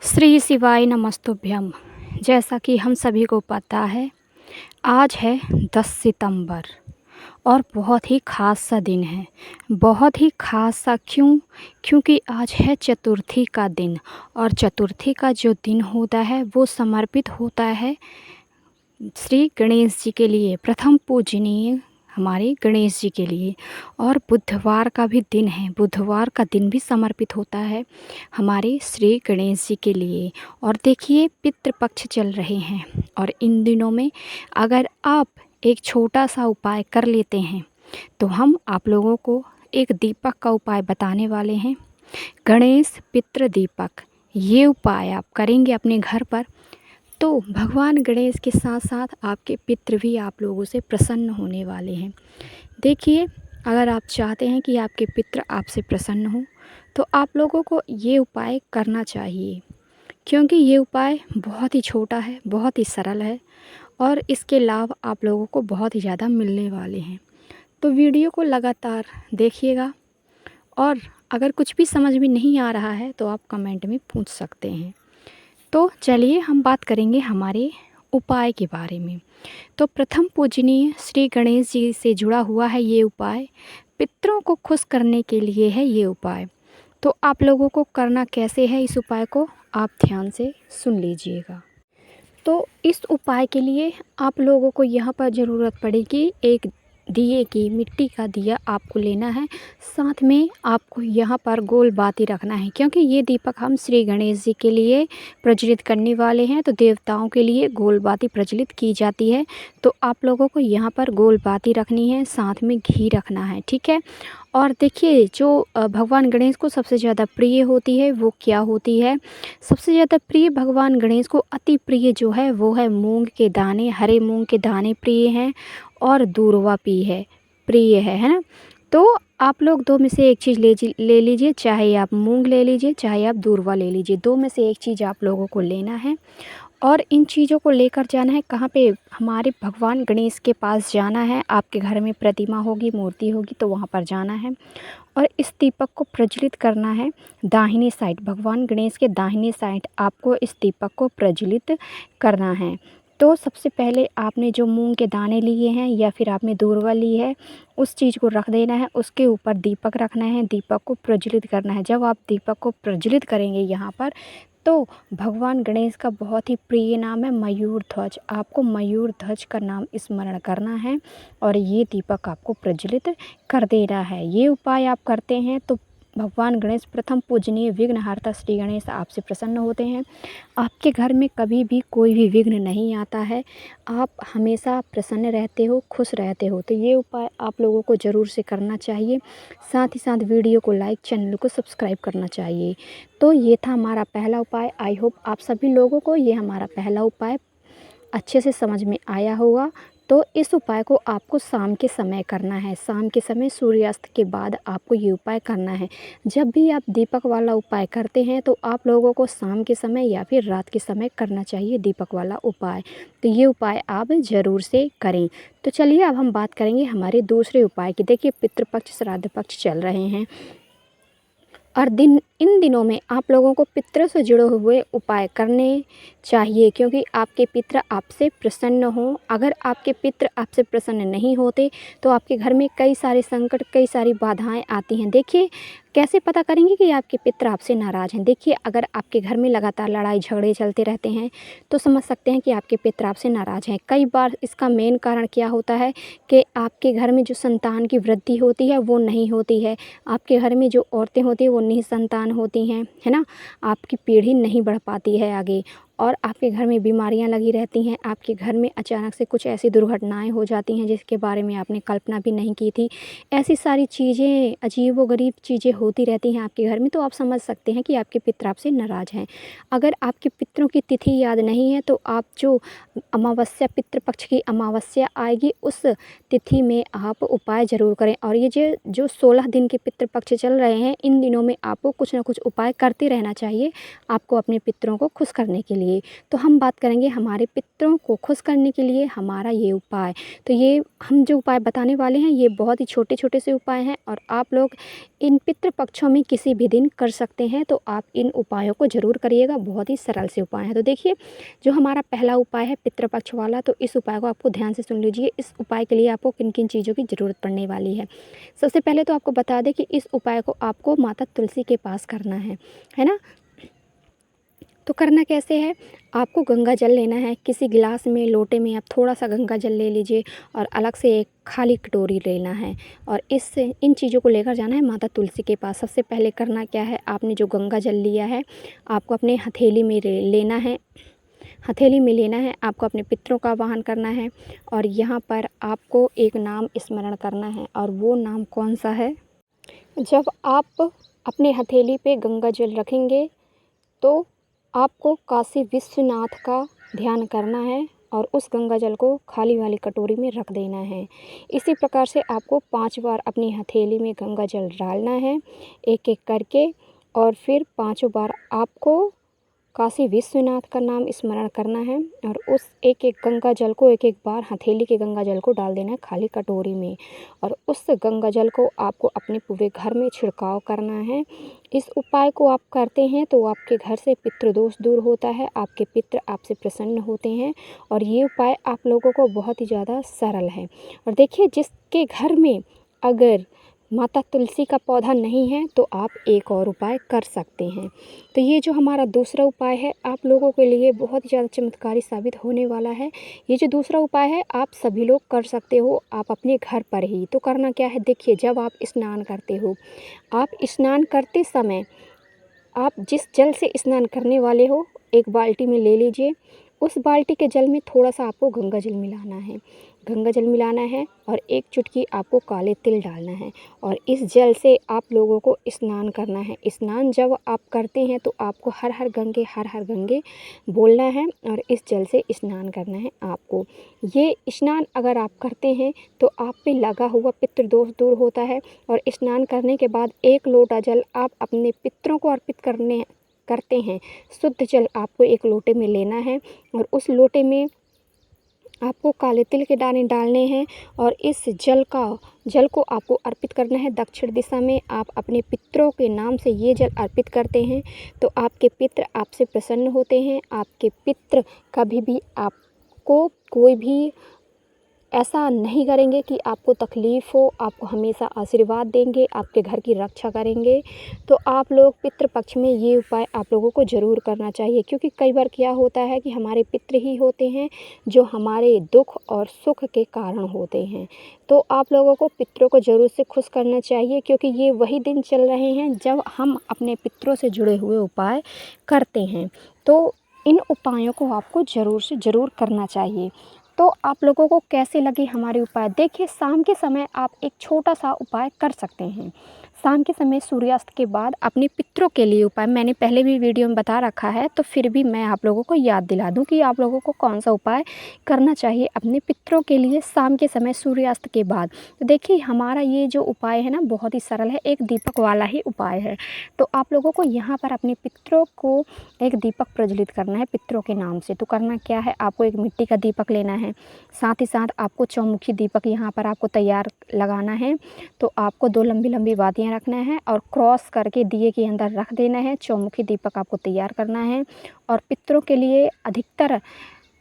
श्री शिवाय नमस्तुभ्यम। जैसा कि हम सभी को पता है, आज है 10 सितंबर और बहुत ही ख़ास सा दिन है। बहुत ही ख़ास सा क्योंकि आज है चतुर्थी का दिन। और चतुर्थी का जो दिन होता है वो समर्पित होता है श्री गणेश जी के लिए, प्रथम पूजनीय हमारे गणेश जी के लिए। और बुधवार का भी दिन है, बुधवार का दिन भी समर्पित होता है हमारे श्री गणेश जी के लिए। और देखिए, पितृपक्ष चल रहे हैं और इन दिनों में अगर आप एक छोटा सा उपाय कर लेते हैं तो हम आप लोगों को एक दीपक का उपाय बताने वाले हैं। गणेश पितृ दीपक, ये उपाय आप करेंगे अपने घर पर तो भगवान गणेश के साथ साथ आपके पितृ भी आप लोगों से प्रसन्न होने वाले हैं। देखिए, अगर आप चाहते हैं कि आपके पितृ आपसे प्रसन्न हो तो आप लोगों को ये उपाय करना चाहिए, क्योंकि ये उपाय बहुत ही छोटा है, बहुत ही सरल है और इसके लाभ आप लोगों को बहुत ही ज़्यादा मिलने वाले हैं। तो वीडियो को लगातार देखिएगा और अगर कुछ भी समझ में नहीं आ रहा है तो आप कमेंट में पूछ सकते हैं। तो चलिए हम बात करेंगे हमारे उपाय के बारे में। तो प्रथम पूजनीय श्री गणेश जी से जुड़ा हुआ है ये उपाय, पितरों को खुश करने के लिए है ये उपाय। तो आप लोगों को करना कैसे है, इस उपाय को आप ध्यान से सुन लीजिएगा। तो इस उपाय के लिए आप लोगों को यहाँ पर ज़रूरत पड़ेगी एक दिए की, मिट्टी का दिया आपको लेना है। साथ में आपको यहाँ पर गोल बाती रखना है, क्योंकि ये दीपक हम श्री गणेश जी के लिए प्रज्वलित करने वाले हैं। तो देवताओं के लिए गोल बाती प्रज्वलित की जाती है, तो आप लोगों को यहाँ पर गोल बाती रखनी है, साथ में घी रखना है, ठीक है। और देखिए, जो भगवान गणेश को सबसे ज़्यादा प्रिय होती है वो क्या होती है? सबसे ज़्यादा प्रिय भगवान गणेश को अति प्रिय जो है वो है मूंग के दाने। हरे मूंग के दाने प्रिय हैं और दूर्वा प्रिय है ना। तो आप लोग दो में से एक चीज़ ले लीजिए, चाहे आप मूंग ले लीजिए, चाहे आप दूर्वा ले लीजिए, दो में से एक चीज़ आप लोगों को लेना है। और इन चीज़ों को लेकर जाना है कहाँ पे? हमारे भगवान गणेश के पास जाना है। आपके घर में प्रतिमा होगी, मूर्ति होगी, तो वहाँ पर जाना है और इस दीपक को प्रज्वलित करना है दाहिनी साइड, भगवान गणेश के दाहिनी साइड आपको इस दीपक को प्रज्वलित करना है। तो सबसे पहले आपने जो मूंग के दाने लिए हैं या फिर आपने दूर्वा ली है, उस चीज़ को रख देना है, उसके ऊपर दीपक रखना है, दीपक को प्रज्वलित करना है। जब आप दीपक को प्रज्वलित करेंगे यहाँ पर, तो भगवान गणेश का बहुत ही प्रिय नाम है मयूर ध्वज। आपको मयूर ध्वज का नाम स्मरण करना है और ये दीपक आपको प्रज्वलित कर देना है। ये उपाय आप करते हैं तो भगवान गणेश, प्रथम पूजनीय विघ्नहर्ता श्री गणेश आपसे प्रसन्न होते हैं। आपके घर में कभी भी कोई भी विघ्न नहीं आता है, आप हमेशा प्रसन्न रहते हो, खुश रहते हो। तो ये उपाय आप लोगों को ज़रूर से करना चाहिए। साथ ही साथ वीडियो को लाइक, चैनल को सब्सक्राइब करना चाहिए। तो ये था हमारा पहला उपाय। आई होप आप सभी लोगों को ये हमारा पहला उपाय अच्छे से समझ में आया होगा। तो इस उपाय को आपको शाम के समय करना है। शाम के समय सूर्यास्त के बाद आपको ये उपाय करना है। जब भी आप दीपक वाला उपाय करते हैं तो आप लोगों को शाम के समय या फिर रात के समय करना चाहिए दीपक वाला उपाय। तो ये उपाय आप ज़रूर से करें। तो चलिए अब हम बात करेंगे हमारे दूसरे उपाय की। देखिए, पितृपक्ष श्राद्ध पक्ष चल रहे हैं और इन दिनों में आप लोगों को पितरों से जुड़े हुए उपाय करने चाहिए, क्योंकि आपके पितर आपसे प्रसन्न हों। अगर आपके पितर आपसे प्रसन्न नहीं होते तो आपके घर में कई सारे संकट, कई सारी बाधाएं आती हैं। देखिए, कैसे पता करेंगे कि आपके पितर आपसे नाराज़ हैं? देखिए, अगर आपके घर में लगातार लड़ाई झगड़े चलते रहते हैं तो समझ सकते हैं कि आपके पितर आपसे नाराज़ हैं। कई बार इसका मेन कारण क्या होता है कि आपके घर में जो संतान की वृद्धि होती है वो नहीं होती है। आपके घर में जो औरतें होती हैं वो निसंतान होती हैं, है ना। आपकी पीढ़ी नहीं बढ़ पाती है आगे और आपके घर में बीमारियां लगी रहती हैं। आपके घर में अचानक से कुछ ऐसी दुर्घटनाएं हो जाती हैं जिसके बारे में आपने कल्पना भी नहीं की थी। ऐसी सारी चीज़ें, अजीबोगरीब चीज़ें होती रहती हैं आपके घर में, तो आप समझ सकते हैं कि आपके पितर आपसे नाराज़ हैं। अगर आपके पितरों की तिथि याद नहीं है तो आप जो अमावस्या, पितृपक्ष की अमावस्या आएगी उस तिथि में आप उपाय ज़रूर करें। और ये जो 16 दिन के पितृपक्ष चल रहे हैं, इन दिनों में आपको कुछ ना कुछ उपाय करते रहना चाहिए, आपको अपने पितरों को खुश करने के लिए। चाहिए। तो हम बात करेंगे हमारे पितरों को खुश करने के लिए हमारा ये उपाय। तो ये हम जो उपाय बताने वाले हैं ये बहुत ही छोटे-छोटे से उपाय हैं और आप लोग इन पितृ पक्षों में किसी भी दिन कर सकते हैं। तो आप इन उपायों को ज़रूर करिएगा, बहुत ही सरल से उपाय हैं। तो देखिए, जो हमारा पहला उपाय है पितृपक्ष वाला, तो इस उपाय को आपको ध्यान से सुन लीजिए। इस उपाय के लिए आपको किन-किन चीज़ों की ज़रूरत पड़ने वाली है। सबसे पहले तो आपको बता दें कि इस उपाय को आपको माता तुलसी के पास करना है ना? तो करना कैसे है, आपको गंगा जल लेना है। किसी गिलास में, लोटे में आप थोड़ा-सा गंगा जल ले लीजिए और अलग से एक खाली कटोरी लेना है और इन चीज़ों को लेकर जाना है माता तुलसी के पास। सबसे पहले करना क्या है, आपने जो गंगा जल लिया है, आपको अपने हथेली में लेना है। हथेली में लेना है, आपको अपने पितरों का आवाहन करना है और यहाँ पर आपको एक नाम स्मरण करना है। और वो नाम कौन-सा है? जब आप अपने हथेली पे गंगा जल रखेंगे तो आपको काशी विश्वनाथ का ध्यान करना है और उस गंगा जल को खाली वाली कटोरी में रख देना है। इसी प्रकार से आपको 5 बार अपनी हथेली में गंगा जल डालना है, एक-एक करके, और फिर 5 बार आपको काशी विश्वनाथ का नाम स्मरण करना है और उस एक-एक गंगा जल को एक-एक बार हथेली के गंगा जल को डाल देना है खाली कटोरी में और उस गंगा जल को आपको अपने पूरे घर में छिड़काव करना है। इस उपाय को आप करते हैं तो आपके घर से पितृदोष दूर होता है, आपके पितृ आपसे प्रसन्न होते हैं और ये उपाय आप लोगों को बहुत ही ज़्यादा सरल है। और देखिए, जिसके घर में अगर माता तुलसी का पौधा नहीं है तो आप एक और उपाय कर सकते हैं। तो ये जो हमारा दूसरा उपाय है आप लोगों के लिए बहुत ही ज़्यादा चमत्कारी साबित होने वाला है। ये जो दूसरा उपाय है आप सभी लोग कर सकते हो, आप अपने घर पर ही। तो करना क्या है, देखिए, जब आप स्नान करते हो, आप स्नान करते समय आप जिस जल से स्नान करने वाले हो एक बाल्टी में ले लीजिए। उस बाल्टी के जल में थोड़ा-सा आपको गंगा जल मिलाना है। गंगा जल मिलाना है और एक चुटकी आपको काले तिल डालना है और इस जल से आप लोगों को स्नान करना है। स्नान जब आप करते हैं तो आपको हर हर गंगे बोलना है और इस जल से स्नान करना है आपको। ये स्नान अगर आप करते हैं तो आप पे लगा हुआ पितृदोष दूर होता है और स्नान करने के बाद 1 लोटा जल आप अपने पितरों को अर्पित करते हैं। शुद्ध जल आपको एक लोटे में लेना है और उस लोटे में आपको काले तिल के दाने डालने हैं और इस जल को आपको अर्पित करना है दक्षिण दिशा में। आप अपने पितरों के नाम से ये जल अर्पित करते हैं तो आपके पितर आपसे प्रसन्न होते हैं। आपके पितर कभी भी आपको कोई भी ऐसा नहीं करेंगे कि आपको तकलीफ़ हो, आपको हमेशा आशीर्वाद देंगे, आपके घर की रक्षा करेंगे। तो आप लोग पितृपक्ष में ये उपाय आप लोगों को ज़रूर करना चाहिए, क्योंकि कई बार क्या होता है कि हमारे पितृ ही होते हैं जो हमारे दुख और सुख के कारण होते हैं। तो आप लोगों को पितरों को ज़रूर से खुश करना चाहिए, क्योंकि ये वही दिन चल रहे हैं जब हम अपने पितरों से जुड़े हुए उपाय करते हैं। तो इन उपायों को आपको ज़रूर से ज़रूर करना चाहिए। तो आप लोगों को कैसे लगे हमारे उपाय? देखिए, शाम के समय आप एक छोटा-सा उपाय कर सकते हैं। शाम के समय सूर्यास्त के बाद अपने पितरों के लिए उपाय मैंने पहले भी वीडियो में बता रखा है, तो फिर भी मैं आप लोगों को याद दिला दूँ कि आप लोगों को कौन-सा उपाय करना चाहिए अपने पितरों के लिए शाम के समय सूर्यास्त के बाद। तो देखिए, हमारा ये जो उपाय है ना बहुत ही सरल है, एक दीपक वाला ही उपाय है। तो आप लोगों को यहाँ पर अपने पितरों को एक दीपक प्रज्वलित करना है पितरों के नाम से। तो करना क्या है, आपको एक मिट्टी का दीपक लेना है, साथ ही साथ आपको चौमुखी दीपक यहाँ पर आपको तैयार लगाना है। तो आपको 2 लंबी-लंबी बातियाँ रखना है और क्रॉस करके दिए के अंदर रख देना है। चौमुखी दीपक आपको तैयार करना है और पितरों के लिए अधिकतर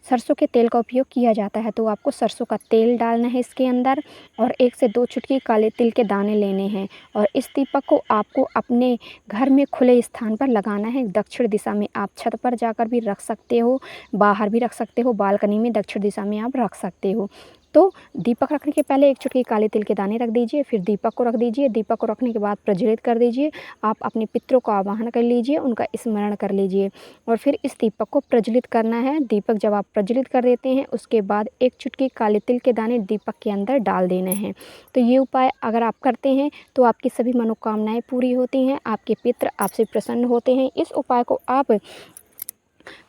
सरसों के तेल का उपयोग किया जाता है, तो आपको सरसों का तेल डालना है इसके अंदर और 1 से 2 चुटकी काले तिल के दाने लेने हैं और इस दीपक को आपको अपने घर में खुले स्थान पर लगाना है दक्षिण दिशा में। आप छत पर जाकर भी रख सकते हो, बाहर भी रख सकते हो, बालकनी में दक्षिण दिशा में आप रख सकते हो। तो दीपक रखने के पहले 1 चुटकी काले तिल के दाने रख दीजिए, फिर दीपक को रख दीजिए। दीपक को रखने के बाद प्रज्वलित कर दीजिए। आप अपने पितरों का आवाहन कर लीजिए, उनका स्मरण कर लीजिए और फिर इस दीपक को प्रज्वलित करना है। दीपक जब आप प्रज्वलित कर देते हैं उसके बाद 1 चुटकी काले तिल के दाने दीपक के अंदर डाल देने हैं। तो ये उपाय अगर आप करते हैं तो आपकी सभी मनोकामनाएँ पूरी होती हैं, आपके पितर आपसे प्रसन्न होते हैं। इस उपाय को आप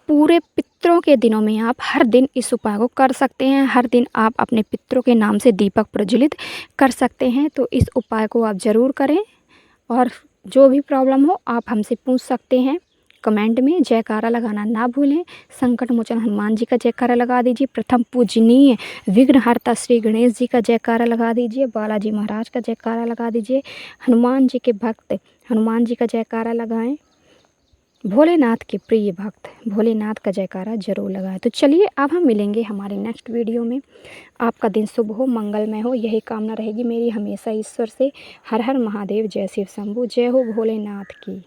पूरे पितरों के दिनों में आप हर दिन इस उपाय को कर सकते हैं। हर दिन आप अपने पितरों के नाम से दीपक प्रज्वलित कर सकते हैं। तो इस उपाय को आप ज़रूर करें और जो भी प्रॉब्लम हो आप हमसे पूछ सकते हैं। कमेंट में जयकारा लगाना ना भूलें। संकट मोचन हनुमान जी का जयकारा लगा दीजिए। प्रथम पूजनीय विघ्नहर्ता श्री गणेश जी का जयकारा लगा दीजिए। बालाजी महाराज का जयकारा लगा दीजिए। हनुमान जी के भक्त हनुमान जी का जयकारा लगाएं। भोलेनाथ के प्रिय भक्त भोलेनाथ का जयकारा जरूर लगाएं। तो चलिए अब हम मिलेंगे हमारे नेक्स्ट वीडियो में। आपका दिन शुभ हो, मंगलमय हो, यही कामना रहेगी मेरी हमेशा ईश्वर से। हर हर महादेव, जय शिव शंभू, जय हो भोलेनाथ की।